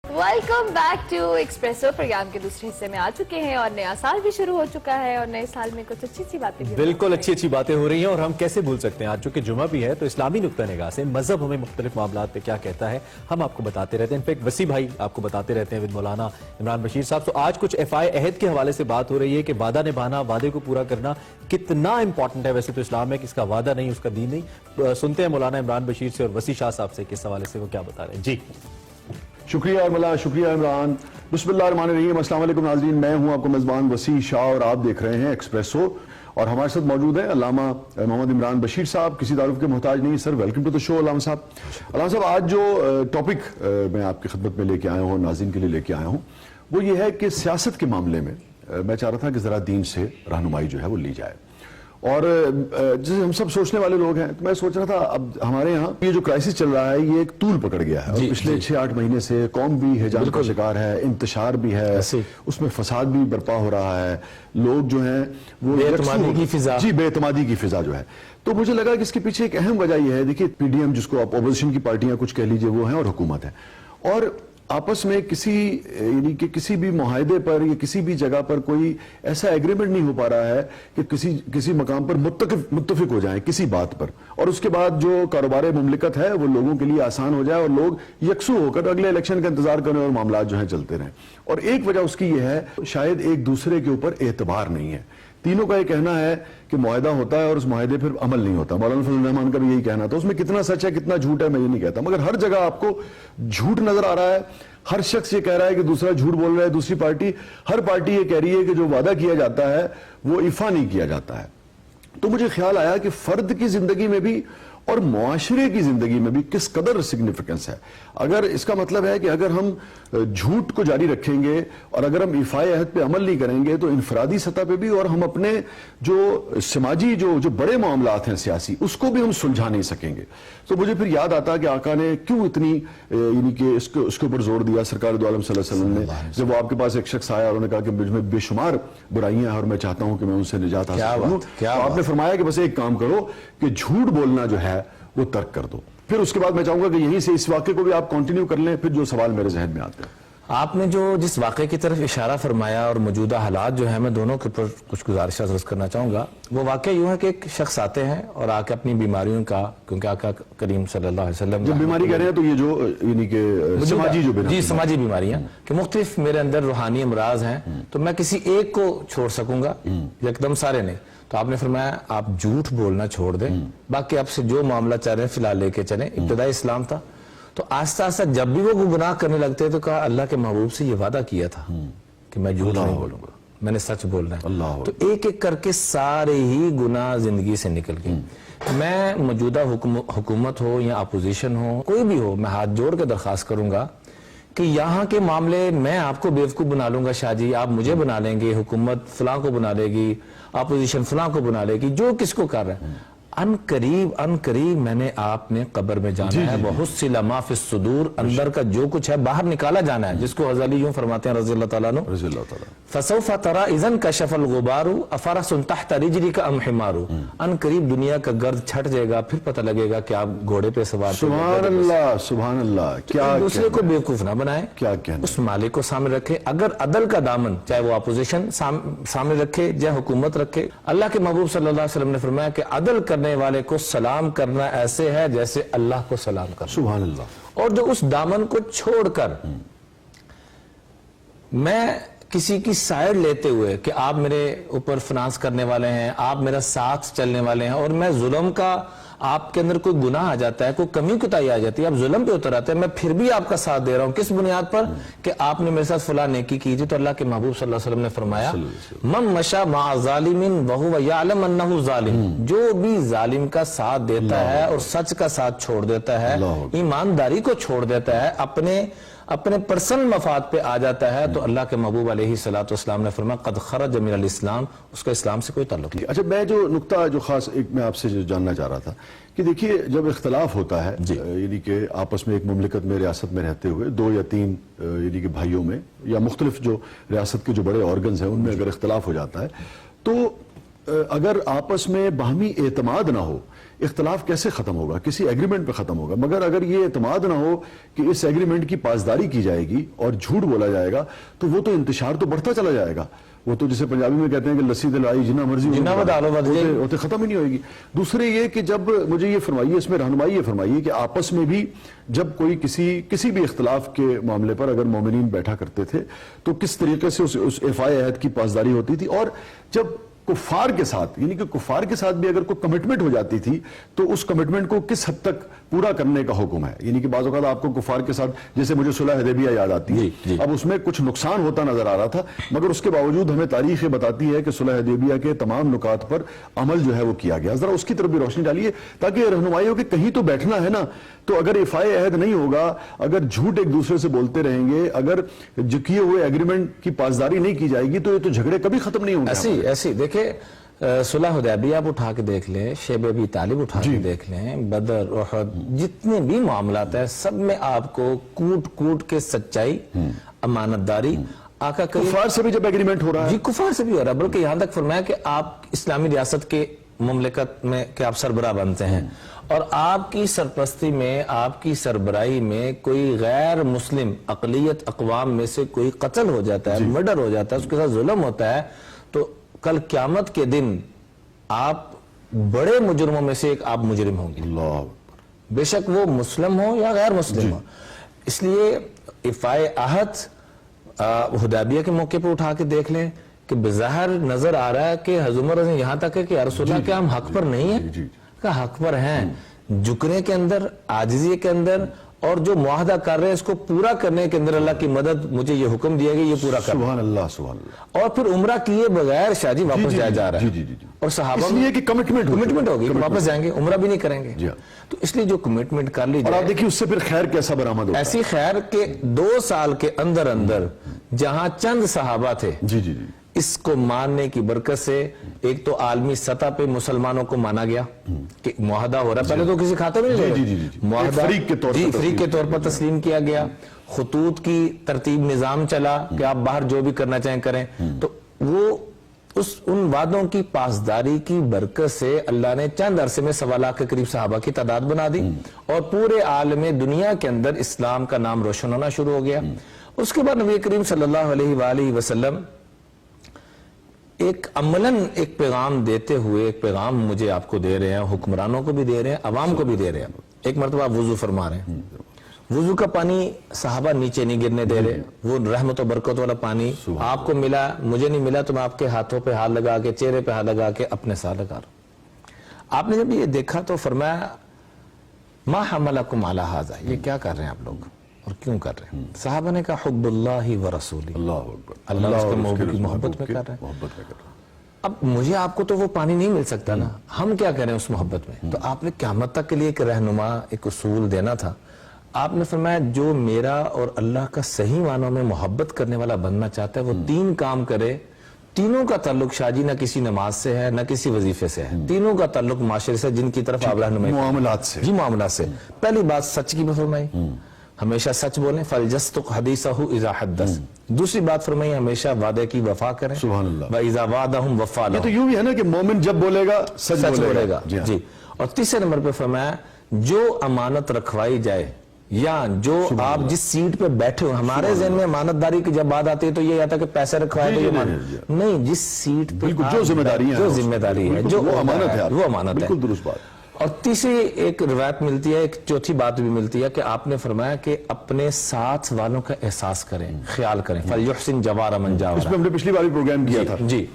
Welcome back to Expresso. Programme के दूसरे हिस्से में आ चुके हैं और नया साल भी शुरू हो चुका है और नए साल में कुछ अच्छी बातें भी बिल्कुल अच्छी बातें हो रही हैं और हम कैसे भूल सकते हैं। आज चूंकि जुमा भी है तो इस्लामी नुक्ता निगाह से मजहब हमें मुख्तलिफ मामलात पे क्या कहता है हम आपको बताते रहते हैं। इनफैक्ट वसी भाई आपको बताते रहते हैं विद मौलाना इमरान बशीर साहब। तो आज कुछ FI अहद के हवाले से बात हो रही है कि वादा निभाना, वादे को पूरा करना कितना इंपॉर्टेंट है। वैसे तो इस्लाम में किसका वादा नहीं उसका दीन नहीं। सुनते हैं मौलाना इमरान बशीर से और वसी शाह साहब से किस हवाले से वो क्या बता रहे हैं। जी शुक्रिया अरमला, शुक्रिया इमरान। बिस्मिल्लाहिर्रहमानिर्रहीम। अस्सलाम वालेकुम नाज़रीन, मैं हूं आपको मेज़बान वसी शाह और आप देख रहे हैं एक्सप्रेसो। और हमारे साथ मौजूद है अल्लामा मोहम्मद इमरान बशीर साहब। किसी तारुफ के मोहताज नहीं sir, welcome to the show अल्लामा साहब। अल्लामा साहब, आज जो टॉपिक मैं आपकी खिदमत में लेके आया हूँ, नाज़रीन के लिए लेके आया हूँ, वो ये है कि सियासत के मामले में मैं चाह रहा था कि ज़रा दीन से रहनुमाई जो है वो ली जाए। और जैसे हम सब सोचने वाले लोग हैं तो मैं सोच रहा था अब हमारे यहाँ ये जो क्राइसिस चल रहा है ये एक तूल पकड़ गया है। पिछले 6-8 महीने से कौम भी हिजाब का शिकार है, इंतशार भी है, उसमें फसाद भी बर्पा हो रहा है, लोग जो हैं वो बेतमादी की फिजा, जी बेतमादी की फिजा जो है। तो मुझे लगा कि इसके पीछे एक अहम वजह यह है, देखिए PDM जिसको आप अपोजिशन की पार्टियां कुछ कह लीजिए वो हैं और हुकूमत है, और आपस में किसी यानी कि किसी भी मुआहदे पर या किसी भी जगह पर कोई ऐसा एग्रीमेंट नहीं हो पा रहा है कि किसी मकाम पर मुत्तफिक हो जाए किसी बात पर, और उसके बाद जो कारोबार मुमलिकत है वो लोगों के लिए आसान हो जाए और लोग यकसू होकर अगले इलेक्शन का इंतजार करें और मामला जो है चलते रहें। और एक वजह उसकी यह है शायद एक दूसरे के ऊपर एतबार नहीं है। तीनों का ये कहना है कि मुआहदा होता है और उस मुआहदे पर अमल नहीं होता। मौलाना फजल रहमान का भी यही कहना था। उसमें कितना सच है कितना झूठ है मैं ये नहीं कहता, मगर हर जगह आपको झूठ नजर आ रहा है। हर शख्स ये कह रहा है कि दूसरा झूठ बोल रहा है, दूसरी पार्टी, हर पार्टी ये कह रही है कि जो वादा किया जाता है वो इफा नहीं किया जाता है। तो मुझे ख्याल आया कि फर्द की जिंदगी में भी और मुआशरे की जिंदगी में भी किस कदर सिग्निफिकेंस है। अगर इसका मतलब है कि अगर हम झूठ को जारी रखेंगे और अगर हम इफ़ाए अहद पे अमल नहीं करेंगे तो इनफरादी सतह पे भी और हम अपने जो समाजी जो बड़े मामलात हैं सियासी उसको भी हम सुलझा नहीं सकेंगे। तो मुझे फिर याद आता कि आका ने क्यों इतनी यानी कि उसके ऊपर जोर दिया सरकार दो आलम सल्लल्लाहु अलैहि वसल्लम ने, जब वो आपके पास एक शख्स आया और उन्होंने कहा कि मुझमें बेशुमार बुराइयां हैं और मैं चाहता हूं कि मैं उनसे निजात हासिल करूं, तो आपने फरमाया कि बस एक काम करो कि झूठ बोलना जो है वो तर्क कर दो। फिर उसके बाद मैं चाहूंगा कि यहीं से इस वाक़े को भी आप कंटिन्यू कर लें। फिर जो सवाल मेरे जहन में आते हैं, आपने जो जिस वाक़े की तरफ इशारा फरमाया और मौजूदा हालात जो है, मैं दोनों के ऊपर कुछ गुजारिश अर्ज करना चाहूँगा। वो वाक़या यूँ है कि एक शख्स आते हैं और आके अपनी बीमारियों का, क्योंकि आका करीम सल्लल्लाहु अलैहि वसल्लम जब बीमारी कह रहे हैं तो ये जो यानी कि समाजी जो जी समाजी बीमारियाँ कि मुख्तलिफ मेरे अंदर रूहानी अमराज हैं तो मैं किसी एक को छोड़ सकूंगा एकदम सारे नहीं। तो आपने फरमाया आप झूठ बोलना छोड़ दें, बाकी आपसे जो मामला चाह रहे हैं फिलहाल लेके चलें। इब्तिदाई इस्लाम था। तो आस्ता आस्ता जब भी वो गुनाह करने लगते तो कहा अल्लाह के महबूब से ये वादा किया था कि मैं झूठ नहीं बोलूंगा, मैंने सच बोलना है। तो एक एक करके सारे ही गुनाह जिंदगी से निकल गए। मैं मौजूदा हुकूमत हो या अपोजिशन हो, कोई भी हो, मैं हाथ जोड़ के दरख्वास्त करूंगा कि यहाँ के मामले मैं आपको बेवकूफ बना लूंगा शाह जी, आप मुझे बना लेंगे, हुकूमत फलां को बना लेगी, अपोजिशन फलां को बना लेगी, जो किसको कर रहे हैं। अनकरीब मैंने आपने कब्र में जाना है। बहुत सी लमा फिस सुदूर, अंदर का जो कुछ है बाहर निकाला जाना है, जिसको हज़ाली यूं फरमाते हैं रज़ी अल्लाह ताला अन्हु, फसौफ़ तरा इज़न कशफ़ल गुबारु अफ़रसुन तहत रिजलिका अम हिमारु। अनकरीब दुनिया का गर्द छट जाएगा, फिर पता लगेगा कि आप घोड़े पे सवार। सुभान अल्लाह, सुभान अल्लाह। क्या दूसरे को बेवकूफ ना बनाए, क्या कहना, उस मालिक को सामने रखे। अगर अदल का दामन चाहे वो अपोजिशन सामने रखे या हुकूमत रखे, अल्लाह के महबूब सल्लल्लाहु अलैहि वसल्लम ने फरमाया कि अदल करने वाले को सलाम करना ऐसे है जैसे अल्लाह को सलाम करना। सुभान अल्लाह। और जो उस दामन को छोड़कर मैं किसी की साइड लेते हुए कि आप मेरे ऊपर फिनांस करने वाले हैं, आप मेरा साथ चलने वाले हैं, और मैं जुल्म का, आपके अंदर कोई गुनाह आ जाता है, कोई कमी कुताही आ जाती है, आप जुल्म पे उतर आते हैं, मैं फिर भी आपका साथ दे रहा हूं। किस बुनियाद पर कि आपने मेरे साथ फलां नेकी की थी। तो अल्लाह के महबूब सल्लल्लाहु अलैहि वसल्लम ने फरमाया मम मशा मा ज़ालिमिन व हुवा यअलम अन्नहु ज़ालिम, जो भी जालिम का साथ देता है और सच का साथ छोड़ देता है, ईमानदारी को छोड़ देता है, अपने पर्सनल मफाद पे आ जाता है, तो अल्लाह के महबूब अलैहिस्सलातु वस्सलाम ने फरमाया कद खरज मिनल इस्लाम, उसका इस्लाम से कोई ताल्लुक नहीं। अच्छा, मैं जो नुक्ता जो खास एक मैं आपसे जो जानना चाह रहा था कि देखिए जब इख्तलाफ होता है यानी कि आपस में एक मुमलिकत में रियासत में रहते हुए 2 या 3 यानी कि भाइयों में या मुख्तलिफ जो रियासत के जो बड़े ऑर्गन्स हैं उनमें अगर इख्तलाफ हो जाता है तो अगर आपस में बाहमी एतमाद ना हो اختلاف کیسے ختم ہوگا؟ کسی ایگریمنٹ پہ ختم ہوگا، مگر اگر یہ اعتماد نہ ہو کہ اس ایگریمنٹ کی پاسداری کی جائے گی اور جھوٹ بولا جائے گا تو وہ تو انتشار تو بڑھتا چلا جائے گا. وہ تو جسے پنجابی میں کہتے ہیں کہ لسی دلائی جنہ مرضی ہوتے ختم ہی نہیں ہوئے گی. دوسرے یہ کہ جب مجھے یہ فرمائیے، اس میں رہنمائی یہ فرمائیے کہ آپس میں بھی جب کوئی کسی بھی اختلاف کے معاملے پر اگر مومنین بیٹھا کرتے تھے تو کس طریقے سے اس ایفائے عہد کی پاسداری ہوتی تھی، اور جب کفار کے ساتھ، یعنی کہ کفار کے ساتھ بھی اگر کوئی کمٹمنٹ ہو جاتی تھی تو اس کمٹمنٹ کو کس حد تک پورا کرنے کا حکم ہے. یعنی کہ بعض اوقات آپ کو کفار کے ساتھ، جیسے مجھے صلح حدیبیہ یاد آتی ہے، اب اس میں کچھ نقصان ہوتا نظر آ رہا تھا، مگر اس کے باوجود ہمیں تاریخ یہ بتاتی ہے کہ صلح حدیبیہ کے تمام نکات پر عمل جو ہے وہ کیا گیا. ذرا اس کی طرف بھی روشنی ڈالیے تاکہ یہ رہنمائی ہو کہ کہیں تو بیٹھنا ہے نا. تو اگر ایفائے عہد نہیں ہوگا، اگر جھوٹ ایک دوسرے سے بولتے رہیں گے، اگر جو کیے ہوئے ایگریمنٹ کی پاسداری نہیں کی جائے گی تو یہ تو جھگڑے کبھی ختم نہیں ہوں گے. ایسی دیکھیں، صلح حدیبیہ آپ اٹھا کے دیکھ لیں، شیب ابی طالب اٹھا کے دیکھ لیں، بدر، احد، جتنے بھی معاملات ہیں سب میں آپ کو کوٹ کے سچائی، امانت داری، آقا کفار سے بھی جب ایگریمنٹ ہو رہا ہے، جی کفار سے بھی ہو رہا ہے، بلکہ یہاں تک فرمایا کہ آپ اسلامی ریاست کے مملکت میں کہ آپ سربراہ بنتے ہیں اور آپ کی سرپرستی میں، آپ کی سربراہی میں کوئی غیر مسلم اقلیت اقوام میں سے کوئی قتل ہو جاتا ہے، مرڈر ہو جاتا ہے، اس کے ساتھ ظلم ہوتا ہے، تو کل قیامت کے دن آپ بڑے مجرموں میں سے ایک آپ مجرم ہوں گے، بے شک وہ مسلم ہو یا غیر مسلم ہو. اس لیے ایفائے عہد حدیبیہ کے موقع پہ اٹھا کے دیکھ لیں کہ بظاہر نظر آ رہا ہے کہ حضرت عمر یہاں تک ہے کہ یا رسول اللہ کیا ہم حق پر نہیں ہیں؟ کہ حق پر ہیں، جھکنے کے اندر، عاجزی کے اندر، اور جو معاہدہ کر رہے ہیں اس کو پورا کرنے کے اندر اللہ کی مدد، مجھے یہ حکم دیا گیا یہ پورا کرنا. سبحان اللہ، سبحان اللہ. اور پھر عمرہ کیے بغیر شاہ جی واپس جا رہا ہے، اور صحابہ اس لیے کہ کمٹمنٹ ہوگی، واپس جائیں گے، عمرہ بھی نہیں کریں گے. تو اس لیے جو کمٹمنٹ کر لی اور جائے، آپ دیکھیے اس سے پھر خیر کیسا برآمد ہوتا ہے. ایسی خیر کہ 2 سال کے اندر جہاں چند صحابہ تھے، اس کو ماننے کی برکت سے ایک تو عالمی سطح پہ مسلمانوں کو مانا گیا کہ معاہدہ ہو رہا ہے. پہلے تو کسی کھاتے میں نہیں، معاہدہ فریق کے طور پر تسلیم کیا گیا. خطوط کی ترتیب نظام چلا کہ آپ باہر جو بھی کرنا چاہیں کریں. تو وہ ان وعدوں کی پاسداری کی برکت سے اللہ نے چند عرصے میں 1.25 لاکھ کے قریب صحابہ کی تعداد بنا دی اور پورے عالم دنیا کے اندر اسلام کا نام روشن ہونا شروع ہو گیا. اس کے بعد نبی کریم صلی اللہ علیہ وآلہ وسلم ایک عملاً ایک پیغام دیتے ہوئے، ایک پیغام مجھے آپ کو دے رہے ہیں، حکمرانوں کو بھی دے رہے ہیں، عوام کو بھی دے رہے ہیں. ایک مرتبہ آپ وضو فرما رہے ہیں، وضو کا پانی صحابہ نیچے نہیں گرنے دے رہے، وہ رحمت و برکت والا پانی آپ کو ملا، مجھے نہیں ملا، تو میں آپ کے ہاتھوں پہ ہاتھ لگا کے، چہرے پہ ہاتھ لگا کے اپنے ساتھ لگا رہا ہوں. آپ نے جب یہ دیکھا تو فرمایا ما حملکم علی ھذا، یہ کیا کر رہے ہیں آپ لوگ اور کیوں کر رہے ہیں؟ صحابہ نے کہا حب اللہ و رسولہ، اللہ اس کے محبت میں کر رہے ہیں. اب مجھے آپ کو تو وہ پانی نہیں مل سکتا نا، ہم کیا کریں اس محبت میں؟ تو آپ نے قیامت تک کے لیے ایک رہنما، ایک اصول دینا تھا. آپ نے فرمایا جو میرا اور اللہ کا صحیح معنوں میں محبت کرنے والا بننا چاہتا ہے وہ 3 کام کرے. تینوں کا تعلق شاہ جی نہ کسی نماز سے ہے نہ کسی وظیفے سے ہے، تینوں کا تعلق معاشرے سے جن کی طرف آپ رہنمائی، معاملات سے. جی معاملات سے. پہلی بات سچ کی فرمائی، ہمیشہ سچ بولیں، فَلْجَسْتُقْ حَدِيثَهُ إِذَا حَدَّثَ. دوسری بات فرمائی ہمیشہ وعدے کی وفا کریں. سبحان اللہ. وَإِذَا وَعَدَهُمْ وَفَّى لَهُمْ. یہ تو یوں ہی ہے نا کہ مومن جب بولے گا سچ بولے گا. جی. اور تیسرے نمبر پہ فرمایا جو امانت رکھوائی جائے یا جو آپ جس سیٹ پہ بیٹھے ہو، ہمارے ذہن میں امانت داری کی جب بات آتی ہے تو یہ آتا ہے کہ پیسے رکھوائے تو یہ نہیں، جس سیٹ پہ جو ذمہ داری ہے، جو وہ امانت ہے، وہ امانت ہے. بالکل درست بات. اور تیسری ایک روایت ملتی ہے، ایک چوتھی بات بھی ملتی ہے کہ آپ نے فرمایا کہ اپنے ساتھ والوں کا احساس کریں، خیال کریں. فَلْيُحْسِنْ جَوَارَ مَنْ جَاوَرَ. اس پہ ہم نے پچھلی بار بھی پروگرام کیا تھا. جی.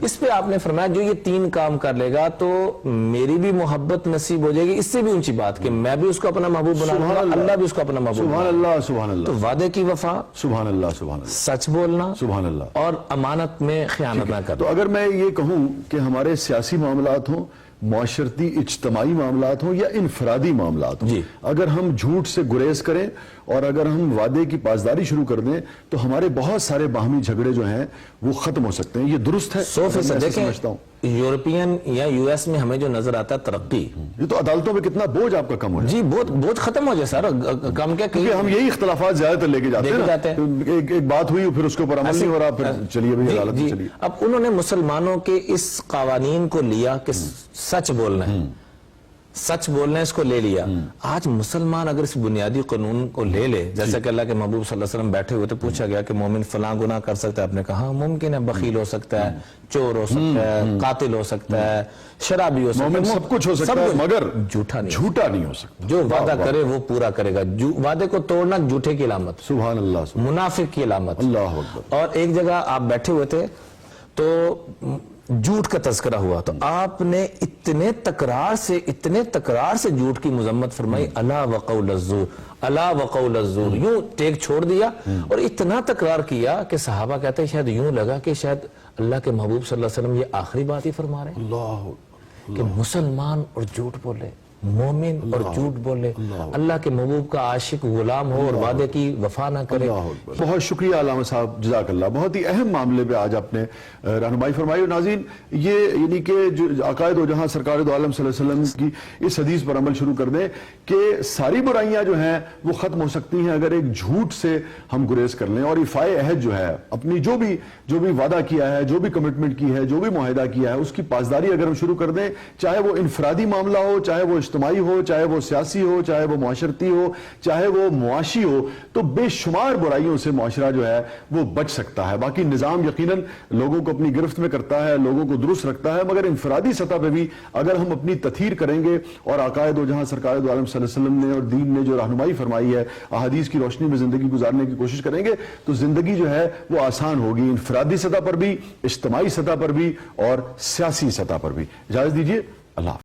اس پہ آپ نے فرمایا جو یہ 3 کام کر لے گا تو میری بھی محبت نصیب ہو جائے گی. اس سے بھی اونچی بات کہ میں بھی اس کو اپنا محبوب بنا لوں گا، اللہ بھی اس کو اپنا محبوب. سبحان اللہ، سبحان اللہ. تو وعدے کی وفا، سبحان اللہ، سبحان اللہ. سچ بولنا، سبحان اللہ. اور امانت میں خیانت نہ کرنا. تو اگر میں یہ کہوں کہ ہمارے سیاسی معاملات ہوں، معاشرتی اجتماعی معاملات ہوں یا انفرادی معاملات ہوں، اگر ہم جھوٹ سے گریز کریں اور اگر ہم وعدے کی پاسداری شروع کر دیں تو ہمارے بہت سارے باہمی جھگڑے جو ہیں وہ ختم ہو سکتے ہیں. یہ درست ہے. 100% دیکھیں یورپین یا US میں ہمیں جو نظر آتا ہے ترقی، یہ تو عدالتوں پہ کتنا بوجھ آپ کا کم ہو جائے. جی بہت ختم ہو جائے سر. کم کیا کہ ہم یہی اختلافات زیادہ تر لے کے جاتے ہیں. ایک بات ہوئی پھر اس کے اوپر عمل نہیں ہو رہا، پھر چلیے بھائی عدالت میں چلیے. اب انہوں نے مسلمانوں کے اس قوانین کو لیا کہ سچ بولنا ہے، सच बोलने इसको ले लिया। आज मुसलमान अगर इस बुनियादी कानून को ले ले, जैसे कि अल्लाह के महबूब सल्लल्लाहु अलैहि वसल्लम बैठे हुए तो पूछा गया कि मोमिन फलां गुनाह कर सकता है, आपने कहा हाँ मुमकिन है, बखील हो सकता है, चोर हो सकता है, कातिल हो सकता है, शराबी हो सकता है, मोमिन सब कुछ हो सकता है मगर झूठा नहीं। झूठा नहीं हो सकता। जो वादा करे वो पूरा करेगा। वादे को तोड़ना झूठे की अलामत, सुभान अल्लाह, मुनाफिक की अलामत। अल्लाह अकबर। और एक जगह आप बैठे हुए थे तो झूठ का तज़किरा हुआ, तो आपने इतने तकरार से झूठ की मुजम्मत फरमाई, अला वक़ौल अज़्ज़ूर, अला वक़ौल अज़्ज़ूर, यूं टेक छोड़ दिया और इतना तकरार किया कि सहाबा कहते हैं शायद यूं लगा कि शायद अल्लाह के महबूब सल्लल्लाहु अलैहि वसल्लम ये आखिरी बात ही फरमा रहे हैं अल्लाह कि मुसलमान और झूठ बोले, मोमिन और झूठ बोले, अल्लाह के महबूब का आशिक गुलाम हो और वादे की वफा ना करे। बहुत शुक्रिया अल्लामा साहब, जज़ाकल्लाह। बहुत ही अहम मामले पे आज आपने रहनुमाई फरमाई। और नाज़रीन, ये यानी कि जो अकायद व जहां सरकार दो आलम सल्लल्लाहु अलैहि वसल्लम की इस हदीस पर अमल शुरू कर दें कि सारी बुराइयां जो हैं वो खत्म हो सकती हैं अगर एक झूठ से हम गुरेज कर लें। और इफ़ाए अहद जो है, अपनी जो भी वादा किया है, जो भी कमिटमेंट की है, जो भी मुआहिदा किया है, उसकी पासदारी अगर हम शुरू कर दें, चाहे वो इनफरादी मामला हो, चाहे वो इज्तिमाई हो, चाहे वो सियासी हो, चाहे वो मुआशरती हो, चाहे वो मुआशी हो, तो बेशुमार बुराइयों से मुआशरा जो है वो बच सकता है। बाकी निज़ाम यकीनन लोगों को अपनी गिरफ्त में करता है, लोगों को दुरुस्त रखता है, मगर इनफरादी सतह पर भी अगर हम अपनी तथहीर करेंगे और अकायद जहां सरकार दो आलम सल्लल्लाहु अलैहि वसल्लम ने और दीन ने जो रहनुमाई फरमाई है, अहादीस की रोशनी में जिंदगी गुजारने की कोशिश करेंगे तो जिंदगी जो है वो आसान होगी, इनफरादी सतह पर भी, इज्तिमाई सतह पर भी और सियासी सतह पर भी। इजाजत दीजिए, अल्लाह।